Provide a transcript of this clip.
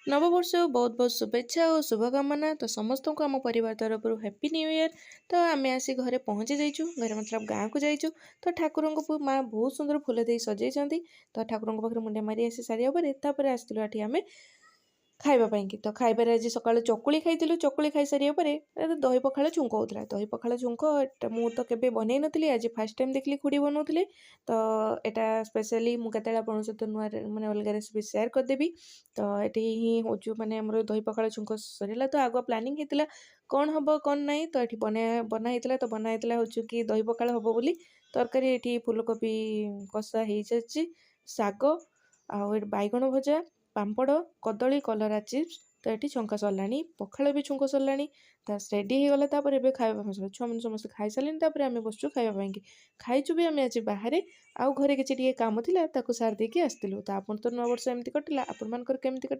ନବବର୍ଷ ବହୁତ ବହୁତ ଶୁଭେଚ୍ଛା ଓ ଶୁଭକାମନା। ତ ସମସ୍ତଙ୍କୁ ଆମ ପରିବାର ତରଫରୁ ହ୍ୟାପି ନ୍ୟୁ ଇୟର୍। ତ ଆମେ ଆସି ଘରେ ପହଞ୍ଚି ଯାଇଛୁ, ଘରେ ମତଲବ ଗାଁକୁ ଯାଇଛୁ। ତ ଠାକୁରଙ୍କୁ ମାଆ ବହୁତ ସୁନ୍ଦର ଫୁଲ ଦେଇ ସଜେଇଛନ୍ତି। ତ ଠାକୁରଙ୍କ ପାଖରେ ମୁଣ୍ଡିଆ ମାରି ଆସି ସାରିବା ପରେ ତାପରେ ଆସିଥିଲୁ ଏଠି ଆମେ ଖାଇବା ପାଇଁକି। ତ ଖାଇବାରେ ଆଜି ସକାଳୁ ଚକୁଳି ଖାଇଥିଲୁ। ଚକୁଳି ଖାଇସାରିବା ପରେ ଦହି ପଖାଳ ଛୁଙ୍କ ହେଉଥିଲା। ଦହି ପଖାଳ ଛୁଙ୍କ ଏଟା ମୁଁ ତ କେବେ ବନେଇ ନଥିଲି, ଆଜି ଫାଷ୍ଟ ଟାଇମ୍ ଦେଖିଲି ଖୁଡ଼ି ବନଉଥିଲେ। ତ ଏଇଟା ସ୍ପେଶାଲି ମୁଁ କେତେବେଳେ ଆପଣଙ୍କ ସହିତ ନୂଆ ମାନେ ଅଲଗା ରେସିପି ସେୟାର କରିଦେବି। ତ ଏଠି ହିଁ ହେଉଛୁ ମାନେ ଆମର ଦହି ପଖାଳ ଛୁଙ୍କ ସରିଲା। ତ ଆଗୁଆ ପ୍ଲାନିଂ ହେଇଥିଲା କ'ଣ ହେବ କ'ଣ ନାହିଁ। ତ ଏଠି ବନା ହେଇଥିଲା। ତ ବନା ହେଇଥିଲା ହେଉଛୁ କି ଦହି ପଖାଳ ହେବ ବୋଲି। ତରକାରୀ ଏଠି ଫୁଲକୋବି କଷା ହେଇଯାଇଛି, ଶାଗ ଆଉ ଏଠି ବାଇଗଣ ଭଜା, ପାମ୍ପଡ଼, କଦଳୀ, କଲରା ଚିପ୍ସ। ତ ଏଠି ଛଙ୍କା ସରିଲାଣି, ପଖାଳ ବି ଛୁଙ୍କ ସରିଲାଣି। ତ ରେଡ଼ି ହେଇଗଲା। ତାପରେ ଏବେ ଖାଇବା ପାଇଁ ବସିବା। ଛୁଆମାନେ ସମସ୍ତେ ଖାଇସାରିଲେଣି। ତାପରେ ଆମେ ବସିଛୁ ଖାଇବା ପାଇଁକି। ଖାଇଛୁ ବି ଆମେ ଆଜି ବାହାରେ। ଆଉ ଘରେ କିଛି ଟିକେ କାମ ଥିଲା ତାକୁ ସାରି ଦେଇକି ଆସିଥିଲୁ। ତ ଆପଣ ତ ନୂଆବର୍ଷ ଏମିତି କଟିଲା, ଆପଣମାନଙ୍କର କେମିତି କଟିଲା?